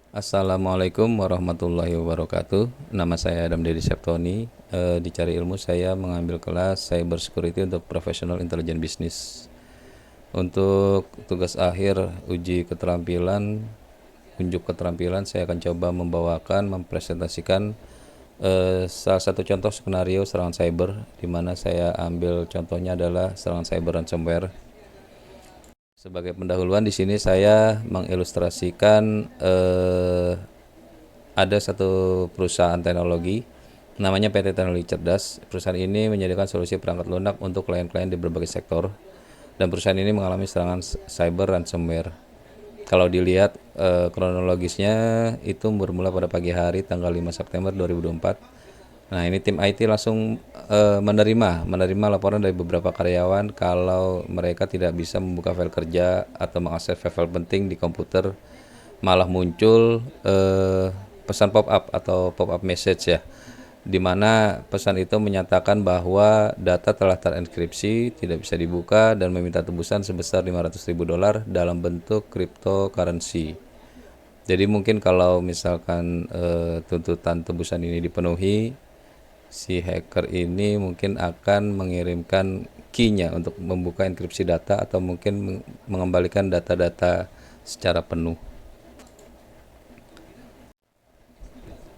Assalamualaikum warahmatullahi wabarakatuh. Nama saya Adam Dedi Septoni. Di Cari Ilmu saya mengambil kelas Cyber Security untuk Professional Intelligent Business. Untuk tugas akhir uji keterampilan, unjuk keterampilan, saya akan coba mempresentasikan salah satu contoh skenario serangan cyber, di mana saya ambil contohnya adalah serangan cyber ransomware. Sebagai pendahuluan di sini saya mengilustrasikan ada satu perusahaan teknologi namanya PT Teknologi Cerdas. Perusahaan ini menyediakan solusi perangkat lunak untuk klien-klien di berbagai sektor, dan perusahaan ini mengalami serangan cyber ransomware. Kalau dilihat kronologisnya itu bermula pada pagi hari tanggal 5 September 2024. Nah, ini tim IT langsung menerima laporan dari beberapa karyawan kalau mereka tidak bisa membuka file kerja atau mengakses file-file penting di komputer. Malah muncul pesan pop-up atau pop-up message ya, di mana pesan itu menyatakan bahwa data telah terenkripsi, tidak bisa dibuka, dan meminta tebusan sebesar $500.000 dalam bentuk cryptocurrency. Jadi mungkin kalau misalkan tuntutan tebusan ini dipenuhi, si hacker ini mungkin akan mengirimkan key-nya untuk membuka enkripsi data atau mungkin mengembalikan data-data secara penuh.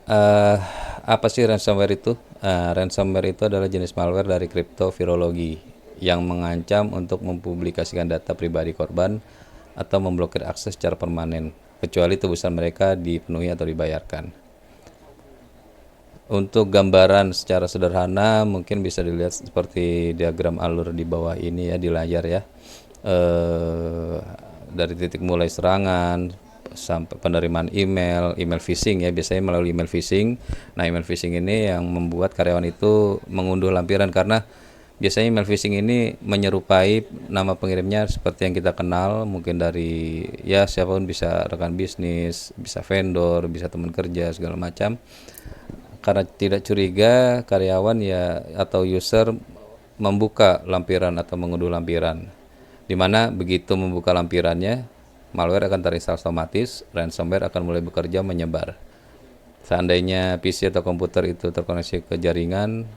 Uh, Apa sih ransomware itu? Ransomware itu adalah jenis malware dari kriptovirologi yang mengancam untuk mempublikasikan data pribadi korban atau memblokir akses secara permanen, kecuali tebusan mereka dipenuhi atau dibayarkan. Untuk gambaran secara sederhana mungkin bisa dilihat seperti diagram alur di bawah ini ya, di layar ya. Dari titik mulai serangan sampai penerimaan email phishing ya, biasanya melalui email phishing. Nah, email phishing ini yang membuat karyawan itu mengunduh lampiran, karena biasanya email phishing ini menyerupai nama pengirimnya seperti yang kita kenal, mungkin dari ya siapapun, bisa rekan bisnis, bisa vendor, bisa teman kerja, segala macam. Karena tidak curiga, karyawan ya atau user membuka lampiran atau mengunduh lampiran, di mana begitu membuka lampirannya, malware akan terinstall otomatis, ransomware akan mulai bekerja menyebar. Seandainya PC atau komputer itu terkoneksi ke jaringan,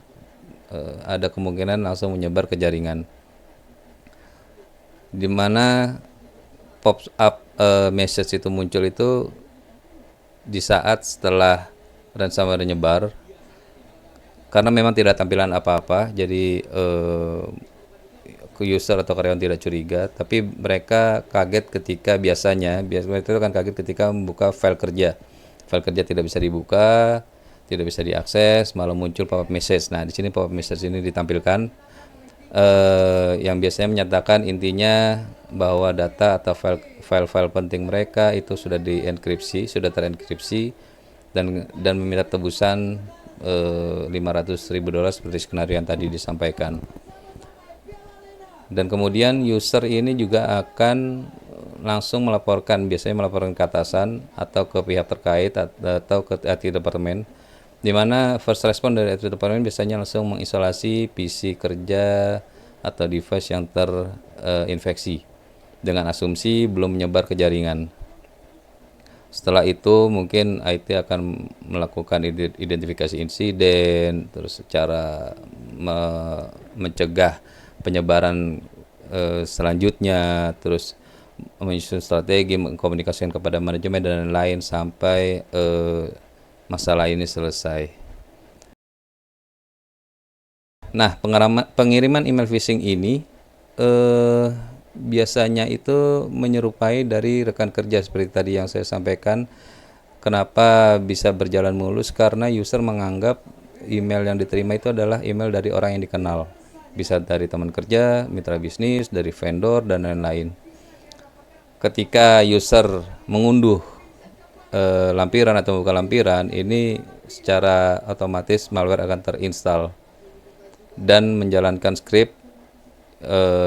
ada kemungkinan langsung menyebar ke jaringan, di mana pop up message itu muncul itu di saat setelah ransomware menyebar, karena memang tidak tampilan apa-apa, jadi user atau karyawan tidak curiga, tapi mereka kaget ketika biasanya itu kan kaget ketika membuka file kerja. File kerja tidak bisa dibuka, tidak bisa diakses, malah muncul pop-up message. Nah, di sini pop-up message ini ditampilkan yang biasanya menyatakan intinya bahwa data atau file-file penting mereka itu sudah dienkripsi, sudah terenkripsi, dan meminta tebusan $500.000 seperti skenario yang tadi disampaikan. Dan kemudian user ini juga akan langsung biasanya melaporkan ke atasan atau ke pihak terkait atau ke IT departemen, di mana first respond dari IT departemen biasanya langsung mengisolasi PC kerja atau device yang terinfeksi dengan asumsi belum menyebar ke jaringan. Setelah itu mungkin IT akan melakukan identifikasi insiden, terus secara mencegah penyebaran selanjutnya, terus menyusun strategi, mengkomunikasikan kepada manajemen dan lain-lain sampai masalah ini selesai. Nah, pengiriman email phishing ini biasanya itu menyerupai dari rekan kerja seperti tadi yang saya sampaikan. Kenapa bisa berjalan mulus? Karena user menganggap email yang diterima itu adalah email dari orang yang dikenal, bisa dari teman kerja, mitra bisnis, dari vendor, dan lain-lain. Ketika user mengunduh lampiran atau membuka lampiran, ini secara otomatis malware akan terinstall dan menjalankan script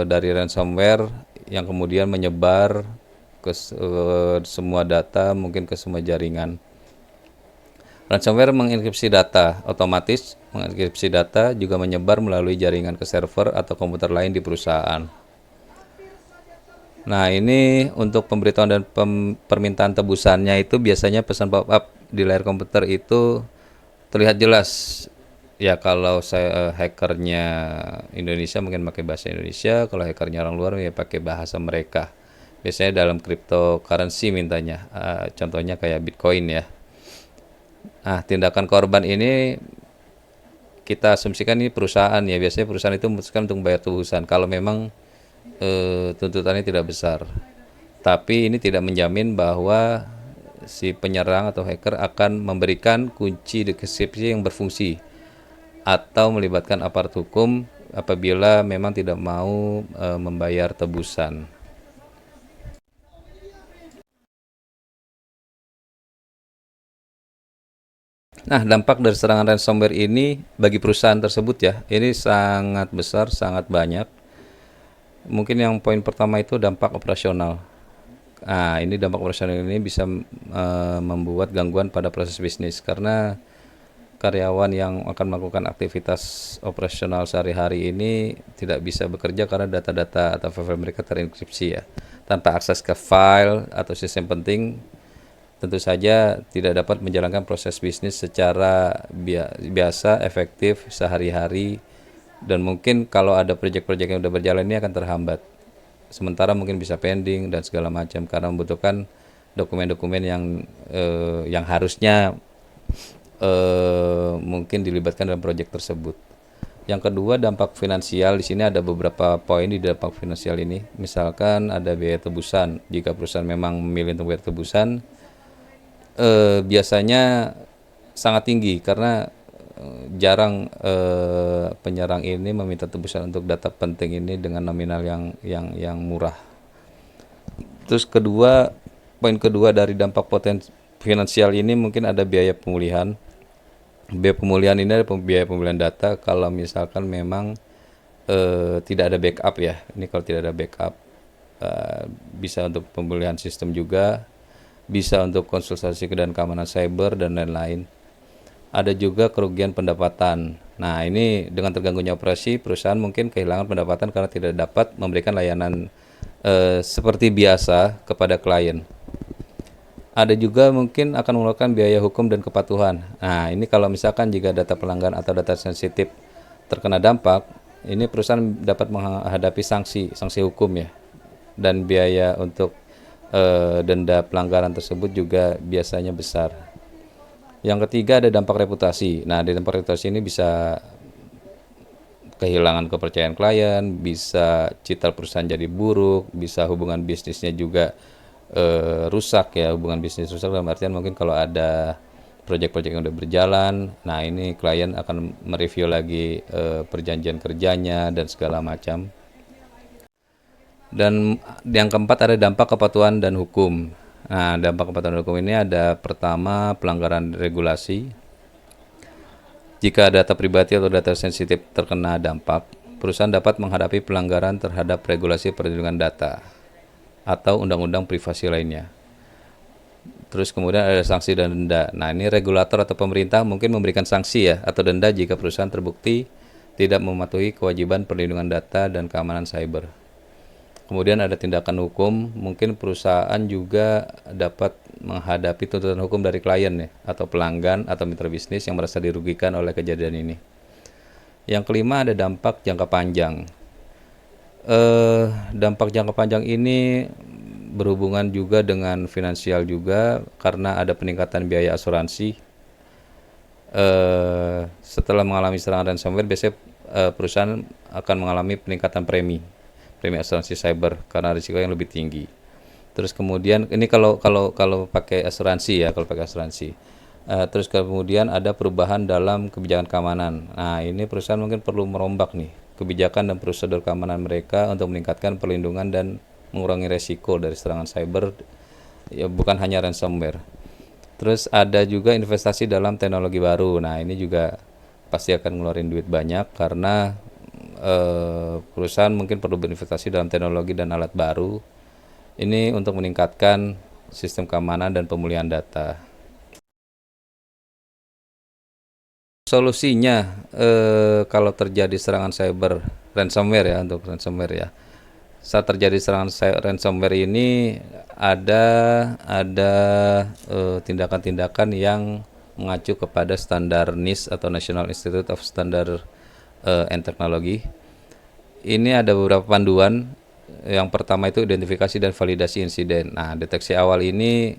dari ransomware yang kemudian menyebar ke semua data, mungkin ke semua jaringan. Ransomware mengenkripsi data, otomatis mengenkripsi data juga menyebar melalui jaringan ke server atau komputer lain di perusahaan. Nah, ini untuk pemberitahuan dan permintaan tebusannya itu biasanya pesan pop-up di layar komputer itu terlihat jelas. Ya kalau saya hackernya Indonesia mungkin pakai bahasa Indonesia, kalau hackernya orang luar ya pakai bahasa mereka. Biasanya dalam cryptocurrency mintanya, contohnya kayak Bitcoin ya. Nah, tindakan korban ini kita asumsikan ini perusahaan ya, biasanya perusahaan itu memutuskan untuk membayar tebusan kalau memang tuntutannya tidak besar. Tapi ini tidak menjamin bahwa si penyerang atau hacker akan memberikan kunci dekripsi yang berfungsi atau melibatkan aparat hukum apabila memang tidak mau membayar tebusan. Nah, dampak dari serangan ransomware ini bagi perusahaan tersebut ya, ini sangat besar, sangat banyak. Mungkin yang poin pertama itu dampak operasional. Nah, ini dampak operasional ini bisa membuat gangguan pada proses bisnis karena karyawan yang akan melakukan aktivitas operasional sehari-hari ini tidak bisa bekerja karena data-data atau file mereka terenkripsi ya. Tanpa akses ke file atau sistem penting, tentu saja tidak dapat menjalankan proses bisnis secara biasa, efektif sehari-hari, dan mungkin kalau ada proyek-proyek yang sudah berjalan ini akan terhambat. Sementara mungkin bisa pending dan segala macam karena membutuhkan dokumen-dokumen yang harusnya mungkin dilibatkan dalam proyek tersebut. Yang kedua, dampak finansial. Di sini ada beberapa poin di dampak finansial ini. Misalkan ada biaya tebusan. Jika perusahaan memang memilih untuk bayar tebusan, biasanya sangat tinggi karena jarang penyerang ini meminta tebusan untuk data penting ini dengan nominal yang murah. Terus poin kedua dari dampak finansial ini mungkin ada biaya pemulihan. Biaya pemulihan ini adalah biaya pemulihan data kalau misalkan memang tidak ada backup ya. Ini kalau tidak ada backup, bisa untuk pemulihan sistem juga, bisa untuk konsultasi dan keamanan cyber dan lain-lain. Ada juga kerugian pendapatan. Nah, ini dengan terganggunya operasi, perusahaan mungkin kehilangan pendapatan karena tidak dapat memberikan layanan seperti biasa kepada klien. Ada juga mungkin akan mengeluarkan biaya hukum dan kepatuhan. Nah, ini kalau misalkan jika data pelanggan atau data sensitif terkena dampak, ini perusahaan dapat menghadapi sanksi hukum ya. Dan biaya untuk denda pelanggaran tersebut juga biasanya besar. Yang ketiga ada dampak reputasi. Nah, di dampak reputasi ini bisa kehilangan kepercayaan klien, bisa citra perusahaan jadi buruk, bisa hubungan bisnisnya juga rusak ya, hubungan bisnis rusak dalam artian mungkin kalau ada proyek-proyek yang udah berjalan, nah ini klien akan mereview lagi perjanjian kerjanya dan segala macam. Dan yang keempat ada dampak kepatuhan dan hukum. Nah, dampak kepatuhan dan hukum ini ada pertama pelanggaran regulasi. Jika data pribadi atau data sensitif terkena dampak, perusahaan dapat menghadapi pelanggaran terhadap regulasi perlindungan data atau undang-undang privasi lainnya. Terus kemudian ada sanksi dan denda. Nah, ini regulator atau pemerintah mungkin memberikan sanksi ya atau denda jika perusahaan terbukti tidak mematuhi kewajiban perlindungan data dan keamanan cyber. Kemudian ada tindakan hukum, mungkin perusahaan juga dapat menghadapi tuntutan hukum dari klien ya, atau pelanggan atau mitra bisnis yang merasa dirugikan oleh kejadian ini. Yang kelima ada dampak jangka panjang. Dampak jangka panjang ini berhubungan juga dengan finansial juga karena ada peningkatan biaya asuransi. Setelah mengalami serangan ransomware, biasanya perusahaan akan mengalami peningkatan premi asuransi cyber karena risiko yang lebih tinggi. Terus kemudian ini kalau pakai asuransi ya, kalau pakai asuransi. Terus kemudian ada perubahan dalam kebijakan keamanan. Nah, ini perusahaan mungkin perlu merombak nih kebijakan dan prosedur keamanan mereka untuk meningkatkan perlindungan dan mengurangi resiko dari serangan cyber, ya bukan hanya ransomware. Terus ada juga investasi dalam teknologi baru. Nah, ini juga pasti akan ngeluarin duit banyak karena perusahaan mungkin perlu berinvestasi dalam teknologi dan alat baru. Ini untuk meningkatkan sistem keamanan dan pemulihan data. Solusinya kalau terjadi serangan cyber ransomware ya, untuk ransomware ya. saat terjadi serangan ransomware ini ada tindakan-tindakan yang mengacu kepada standar NIST atau National Institute of Standard and Technology. Ini ada beberapa panduan. Yang pertama itu identifikasi dan validasi insiden. Nah, deteksi awal ini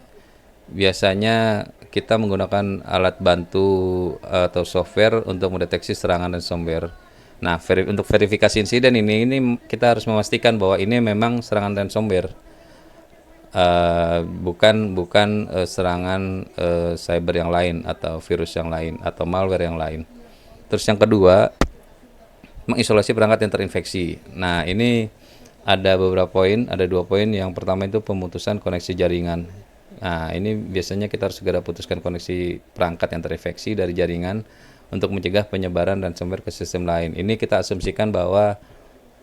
biasanya kita menggunakan alat bantu atau software untuk mendeteksi serangan ransomware. Nah, untuk verifikasi insiden ini kita harus memastikan bahwa ini memang serangan ransomware, bukan serangan cyber yang lain atau virus yang lain atau malware yang lain. Terus yang kedua, mengisolasi perangkat yang terinfeksi. Nah, ini ada beberapa poin, ada 2 poin. Yang pertama itu pemutusan koneksi jaringan. Nah, ini biasanya kita harus segera putuskan koneksi perangkat yang terinfeksi dari jaringan untuk mencegah penyebaran ransomware ke sistem lain. Ini kita asumsikan bahwa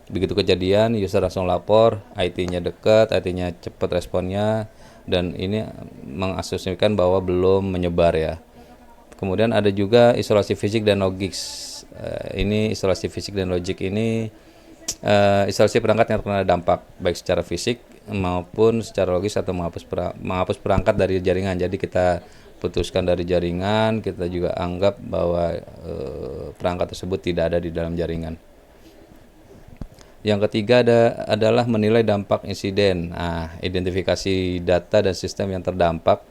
begitu kejadian, user langsung lapor, IT-nya dekat, IT-nya cepat responnya, dan ini mengasumsikan bahwa belum menyebar ya. Kemudian ada juga isolasi fisik dan logik. Ini isolasi fisik dan logik ini isolasi perangkat yang terkena dampak baik secara fisik maupun secara logis atau menghapus perangkat dari jaringan. Jadi kita putuskan dari jaringan, kita juga anggap bahwa perangkat tersebut tidak ada di dalam jaringan. Yang ketiga adalah menilai dampak insiden. Nah, identifikasi data dan sistem yang terdampak.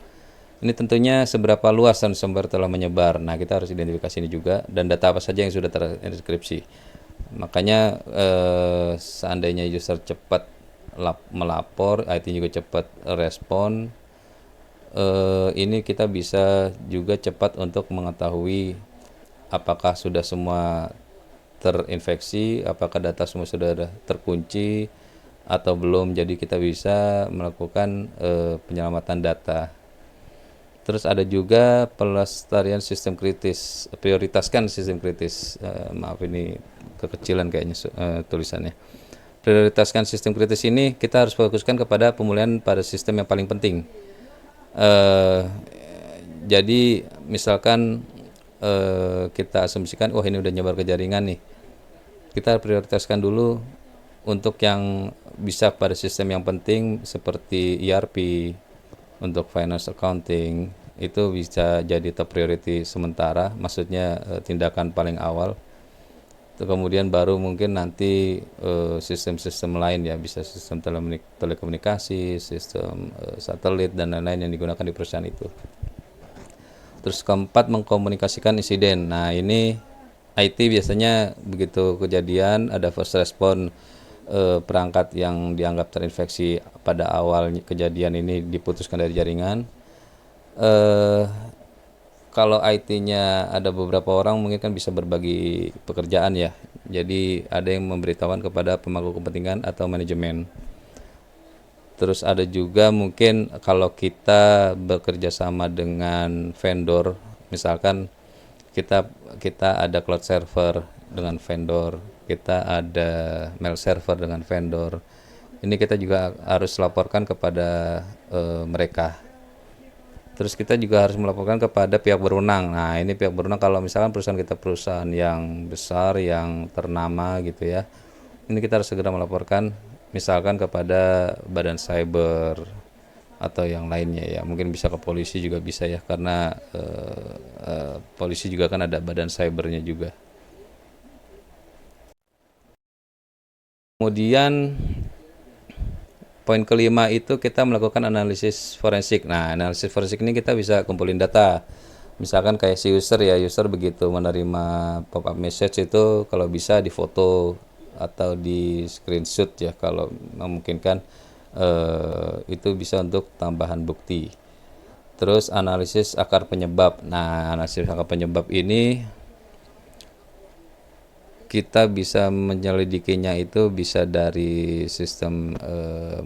Ini tentunya seberapa luas ransomware telah menyebar. Nah, kita harus identifikasi ini juga, dan data apa saja yang sudah terenkripsi. Makanya seandainya user cepat melapor, IT juga cepat respon, ini kita bisa juga cepat untuk mengetahui apakah sudah semua terinfeksi, apakah data semua sudah terkunci atau belum. Jadi kita bisa melakukan penyelamatan data. Terus ada juga pelestarian sistem kritis, prioritaskan sistem kritis. Maaf ini kekecilan kayaknya tulisannya. Prioritaskan sistem kritis ini kita harus fokuskan kepada pemulihan pada sistem yang paling penting. Jadi misalkan kita asumsikan, wah ini udah nyebar ke jaringan nih. Kita prioritaskan dulu untuk yang bisa pada sistem yang penting seperti ERP, untuk finance accounting, itu bisa jadi top priority sementara, maksudnya tindakan paling awal. Kemudian baru mungkin nanti sistem-sistem lain ya, bisa sistem telekomunikasi, sistem satelit dan lain-lain yang digunakan di perusahaan itu. Terus keempat, mengkomunikasikan insiden. Nah, ini IT biasanya begitu kejadian ada first response, perangkat yang dianggap terinfeksi pada awal kejadian ini diputuskan dari jaringan. Kalau IT-nya ada beberapa orang mungkin kan bisa berbagi pekerjaan ya. Jadi ada yang memberitahukan kepada pemangku kepentingan atau manajemen. Terus ada juga mungkin kalau kita bekerja sama dengan vendor, misalkan kita ada cloud server dengan vendor, kita ada mail server dengan vendor. Ini kita juga harus laporkan kepada mereka. Terus kita juga harus melaporkan kepada pihak berwenang. Nah, ini pihak berwenang kalau misalkan perusahaan kita perusahaan yang besar, yang ternama gitu ya. Ini kita harus segera melaporkan misalkan kepada badan cyber atau yang lainnya ya. Mungkin bisa ke polisi juga bisa ya, karena polisi juga kan ada badan cybernya juga. Kemudian poin kelima itu kita melakukan analisis forensik. Nah, analisis forensik ini kita bisa kumpulin data. Misalkan kayak si user ya, user begitu menerima pop-up message itu kalau bisa difoto atau di screenshot ya kalau memungkinkan, itu bisa untuk tambahan bukti. Terus analisis akar penyebab. Nah, analisis akar penyebab ini kita bisa menyelidikinya itu bisa dari sistem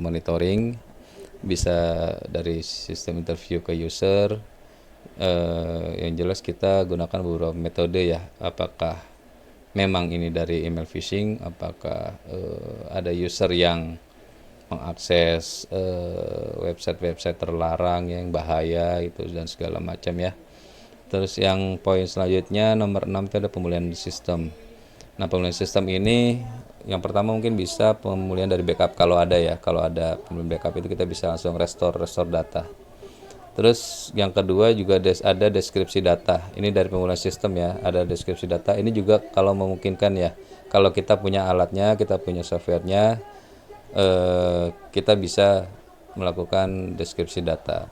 monitoring, bisa dari sistem interview ke user. Yang jelas kita gunakan beberapa metode ya, apakah memang ini dari email phishing, apakah ada user yang mengakses website-website terlarang yang bahaya itu dan segala macam ya. Terus yang poin selanjutnya nomor 6 itu ada pemulihan sistem. Nah, pemulihan sistem ini Yang pertama mungkin bisa pemulihan dari backup kalau ada ya. Kalau ada pemulihan backup itu kita bisa langsung restore data. Terus yang kedua juga ada deskripsi data. Ini dari pemulihan sistem ya, ada deskripsi data. Ini juga kalau memungkinkan ya. Kalau kita punya alatnya, kita punya softwarenya, kita bisa melakukan deskripsi data.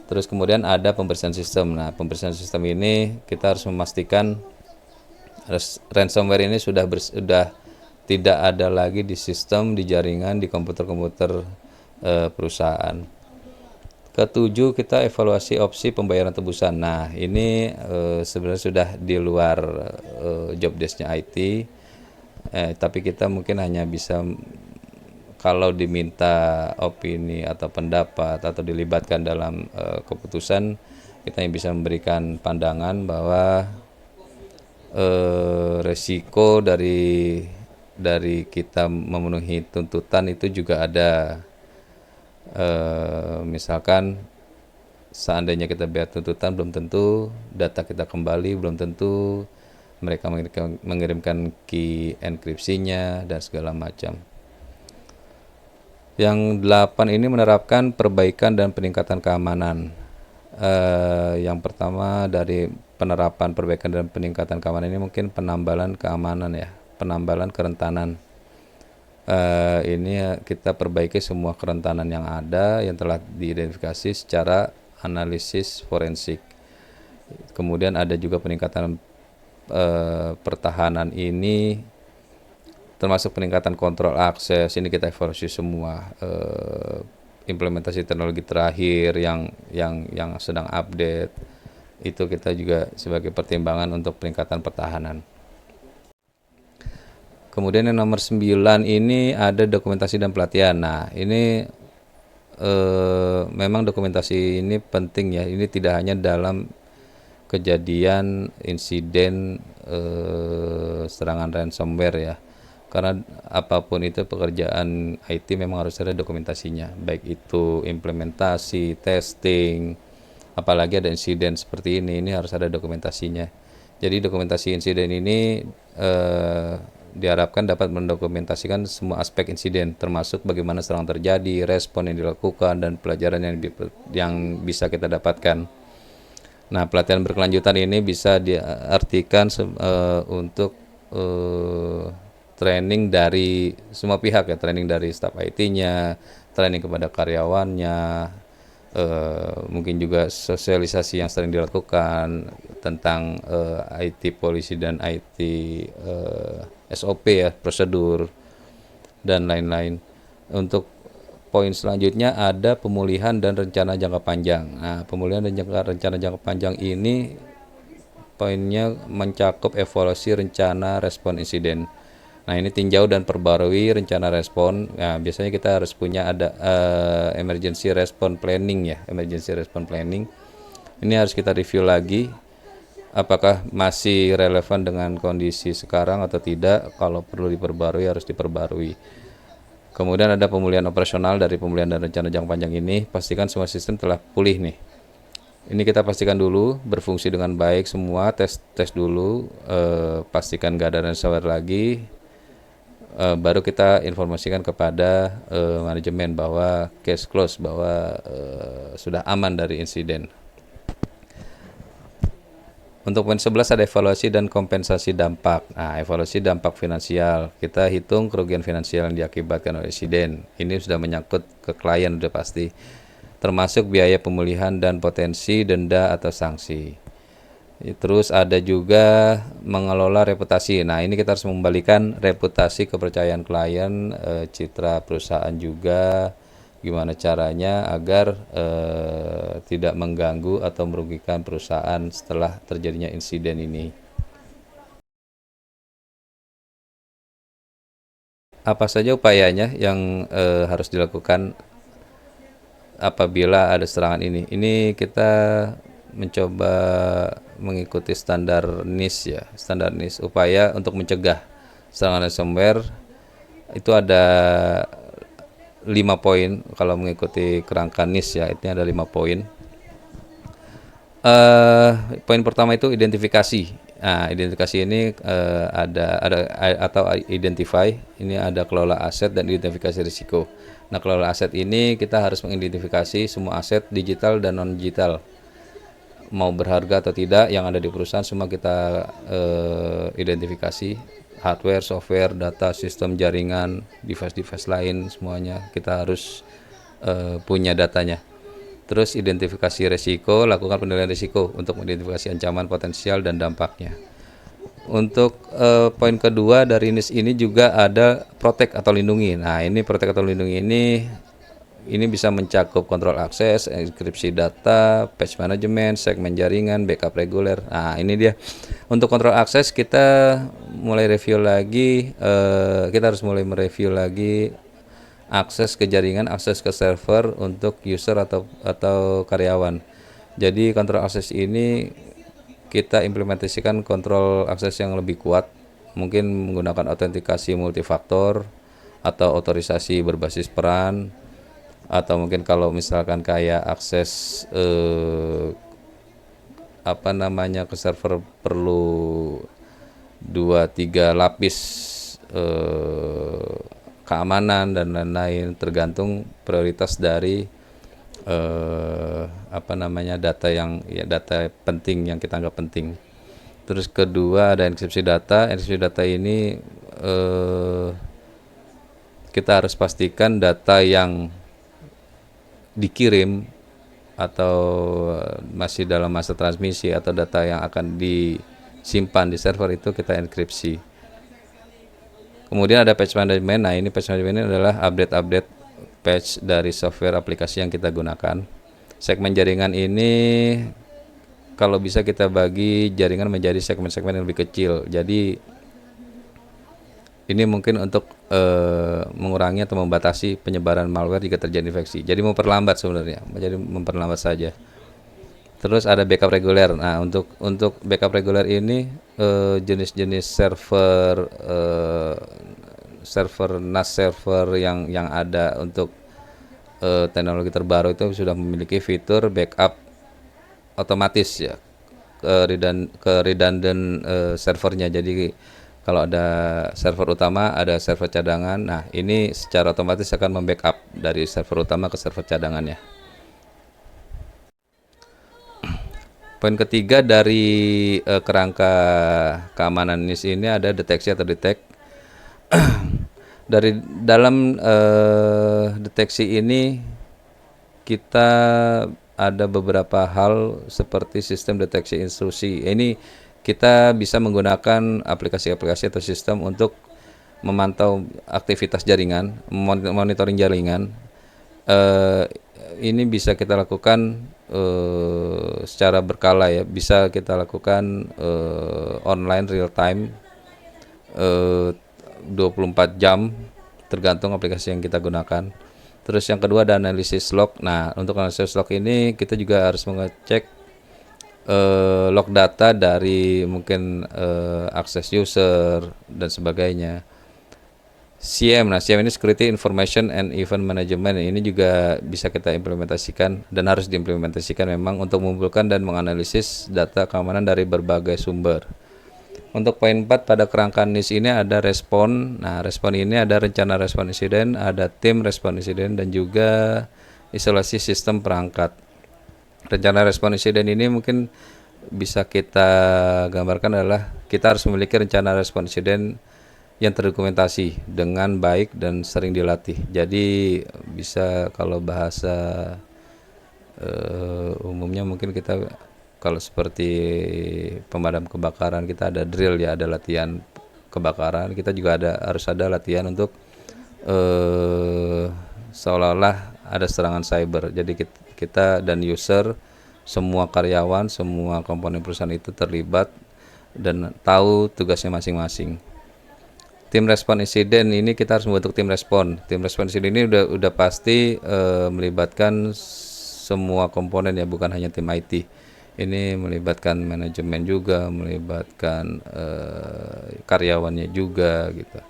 Terus kemudian ada pembersihan sistem. Nah, pembersihan sistem ini kita harus memastikan ransomware ini sudah tidak ada lagi di sistem, di jaringan, di komputer-komputer perusahaan. Ketujuh, kita evaluasi opsi pembayaran tebusan. Nah, ini sebenarnya sudah di luar job desk-nya IT, tapi kita mungkin hanya bisa kalau diminta opini atau pendapat atau dilibatkan dalam keputusan, kita yang bisa memberikan pandangan bahwa resiko dari kita memenuhi tuntutan itu juga ada. Misalkan seandainya kita bayar tuntutan, belum tentu data kita kembali, belum tentu mereka mengirimkan key enkripsinya dan segala macam. Yang 8 ini menerapkan perbaikan dan peningkatan keamanan. Yang pertama dari penerapan perbaikan dan peningkatan keamanan ini mungkin penambalan keamanan ya, penambalan kerentanan. Ini kita perbaiki semua kerentanan yang ada yang telah diidentifikasi secara analisis forensik. Kemudian ada juga peningkatan pertahanan ini, termasuk peningkatan kontrol akses. Ini kita evaluasi semua implementasi teknologi terakhir yang sedang update. Itu kita juga sebagai pertimbangan untuk peningkatan pertahanan. Kemudian yang nomor 9 ini ada dokumentasi dan pelatihan. Nah, ini memang dokumentasi ini penting ya. Ini tidak hanya dalam kejadian insiden serangan ransomware ya. Karena apapun itu pekerjaan IT memang harus ada dokumentasinya, baik itu implementasi, testing, apalagi ada insiden seperti ini harus ada dokumentasinya. Jadi dokumentasi insiden ini diharapkan dapat mendokumentasikan semua aspek insiden, termasuk bagaimana serangan terjadi, respon yang dilakukan, dan pelajaran yang bisa kita dapatkan. Nah, pelatihan berkelanjutan ini bisa diartikan untuk training dari semua pihak ya, training dari staf IT-nya, training kepada karyawannya, mungkin juga sosialisasi yang sering dilakukan tentang IT polisi dan IT SOP ya, prosedur dan lain-lain. Untuk poin selanjutnya ada pemulihan dan rencana jangka panjang. Nah, pemulihan dan rencana jangka panjang ini poinnya mencakup evaluasi rencana respon insiden. Nah, ini tinjau dan perbarui rencana respon. Nah, biasanya kita harus punya ada emergency response planning ya, emergency response planning. Ini harus kita review lagi, apakah masih relevan dengan kondisi sekarang atau tidak. Kalau perlu diperbarui harus diperbarui. Kemudian ada pemulihan operasional. Dari pemulihan dan rencana jangka panjang ini, pastikan semua sistem telah pulih nih. Ini kita pastikan dulu berfungsi dengan baik semua, tes dulu, pastikan gak ada ransomware lagi. Baru kita informasikan kepada manajemen bahwa case close, bahwa sudah aman dari insiden. Untuk poin 11 ada evaluasi dan kompensasi dampak. Nah, evaluasi dampak finansial. Kita hitung kerugian finansial yang diakibatkan oleh insiden. Ini sudah menyangkut ke klien sudah pasti. Termasuk biaya pemulihan dan potensi denda atau sanksi. Terus ada juga mengelola reputasi. Nah, ini kita harus membalikan reputasi, kepercayaan klien, citra perusahaan juga. Gimana caranya agar tidak mengganggu atau merugikan perusahaan setelah terjadinya insiden ini. Apa saja upayanya yang harus dilakukan apabila ada serangan ini? Ini kita mencoba mengikuti standar NIST ya, standar NIST, upaya untuk mencegah serangan ransomware. Itu ada 5 poin kalau mengikuti kerangka NIST ya, itu ada 5 poin. Poin pertama itu identifikasi. Nah, identifikasi ini ada atau identify, ini ada kelola aset dan identifikasi risiko. Nah, kelola aset ini kita harus mengidentifikasi semua aset digital dan non digital, mau berharga atau tidak yang ada di perusahaan semua kita identifikasi, hardware, software, data, sistem, jaringan, device-device lain semuanya kita harus punya datanya. Terus identifikasi risiko, lakukan penilaian risiko untuk mengidentifikasi ancaman potensial dan dampaknya. Untuk poin kedua dari NIS ini juga ada protect atau lindungi. Nah, ini protect atau lindungi ini bisa mencakup kontrol akses, enkripsi data, patch management, segmen jaringan, backup reguler. Nah, ini dia. Untuk kontrol akses kita mulai review lagi, kita harus mulai mereview lagi akses ke jaringan, akses ke server untuk user atau karyawan. Jadi kontrol akses ini kita implementasikan kontrol akses yang lebih kuat, mungkin menggunakan autentikasi multifaktor atau otorisasi berbasis peran, atau mungkin kalau misalkan kayak akses ke server perlu 2-3 lapis keamanan dan lain-lain, tergantung prioritas dari data penting yang kita anggap penting. Terus kedua ada enkripsi data. Enkripsi data ini kita harus pastikan data yang dikirim atau masih dalam masa transmisi atau data yang akan disimpan di server itu kita enkripsi. Kemudian ada patch management. Nah, ini patch management ini adalah update patch dari software aplikasi yang kita gunakan. Segmen jaringan ini kalau bisa kita bagi jaringan menjadi segmen-segmen yang lebih kecil. Jadi ini mungkin untuk mengurangi atau membatasi penyebaran malware jika terjadi infeksi. Jadi memperlambat sebenarnya, jadi memperlambat saja. Terus ada backup reguler. Nah, untuk backup reguler ini jenis-jenis server NAS server yang ada untuk teknologi terbaru itu sudah memiliki fitur backup otomatis ya ke redundant servernya. Jadi kalau ada server utama, ada server cadangan. Nah, ini secara otomatis akan membackup dari server utama ke server cadangannya. Poin ketiga dari kerangka keamanan NIS ini ada deteksi atau detect. Dari dalam deteksi ini kita ada beberapa hal seperti sistem deteksi intrusi. Ini kita bisa menggunakan aplikasi-aplikasi atau sistem untuk memantau aktivitas jaringan, monitoring jaringan. Ini bisa kita lakukan secara berkala ya, bisa kita lakukan online real time 24 jam tergantung aplikasi yang kita gunakan. Terus yang kedua ada analisis log. Nah, untuk analisis log ini kita juga harus mengecek log data dari mungkin akses user dan sebagainya. CM, nah CM ini Security Information and Event Management, ini juga bisa kita implementasikan dan harus diimplementasikan memang untuk mengumpulkan dan menganalisis data keamanan dari berbagai sumber. Untuk poin 4 pada kerangka NIS ini ada respon. Nah, respon ini ada rencana respon insiden, ada tim respon insiden, dan juga isolasi sistem perangkat. Rencana respon insiden ini mungkin bisa kita gambarkan adalah kita harus memiliki rencana respon insiden yang terdokumentasi dengan baik dan sering dilatih. Jadi bisa kalau bahasa umumnya mungkin kita kalau seperti pemadam kebakaran kita ada drill ya, ada latihan kebakaran. Kita juga harus ada latihan untuk seolah-olah ada serangan cyber. Jadi kita dan user, semua karyawan, semua komponen perusahaan itu terlibat dan tahu tugasnya masing-masing. Tim respon insiden ini kita harus membentuk tim respon. Tim respon insiden ini udah pasti melibatkan semua komponen ya, bukan hanya tim IT. Ini melibatkan manajemen juga, melibatkan karyawannya juga gitu.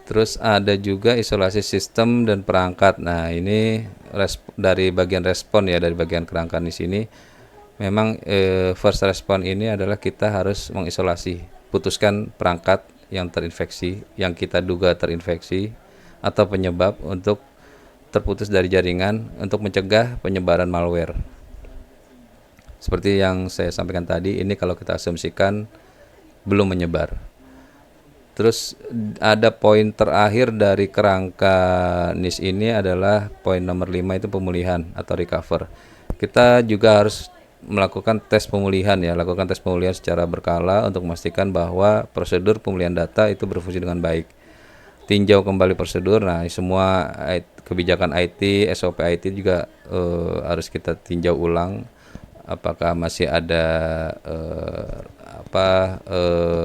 Terus ada juga isolasi sistem dan perangkat. Nah, ini dari bagian respon ya, dari bagian kerangka di sini Memang first response ini adalah kita harus mengisolasi, putuskan perangkat yang terinfeksi, yang kita duga terinfeksi atau penyebab untuk terputus dari jaringan untuk mencegah penyebaran malware. Seperti yang saya sampaikan tadi, ini kalau kita asumsikan belum menyebar. Terus ada poin terakhir dari kerangka NIS ini adalah poin nomor 5, itu pemulihan atau recover. Kita juga harus melakukan tes pemulihan ya, lakukan tes pemulihan secara berkala untuk memastikan bahwa prosedur pemulihan data itu berfungsi dengan baik. Tinjau kembali prosedur, nah semua kebijakan IT, SOP IT juga harus kita tinjau ulang. Apakah masih ada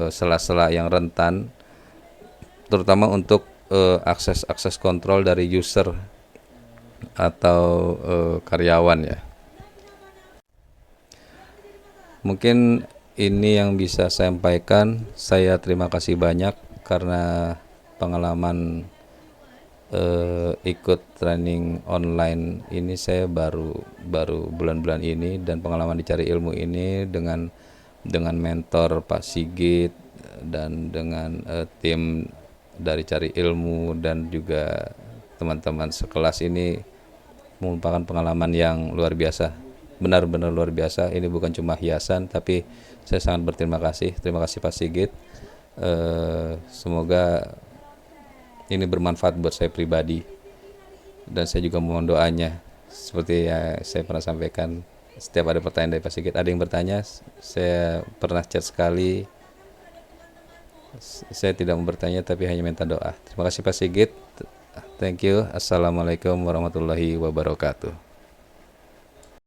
sela-sela yang rentan, terutama untuk akses kontrol dari user atau karyawan ya. Mungkin ini yang bisa saya sampaikan. Saya terima kasih banyak karena pengalaman ikut training online ini saya baru bulan-bulan ini, dan pengalaman dicari ilmu ini dengan mentor Pak Sigit dan dengan tim dari cari ilmu dan juga teman-teman sekelas ini merupakan pengalaman yang luar biasa, benar-benar luar biasa. Ini bukan cuma hiasan, tapi saya sangat berterima kasih. Terima kasih Pak Sigit. Semoga ini bermanfaat buat saya pribadi, dan saya juga mohon doanya. Seperti yang saya pernah sampaikan, setiap ada pertanyaan dari Pak Sigit, ada yang bertanya, saya pernah chat sekali, saya tidak mau bertanya tapi hanya minta doa. Terima kasih Pak Sigit. Thank you. Assalamualaikum warahmatullahi wabarakatuh.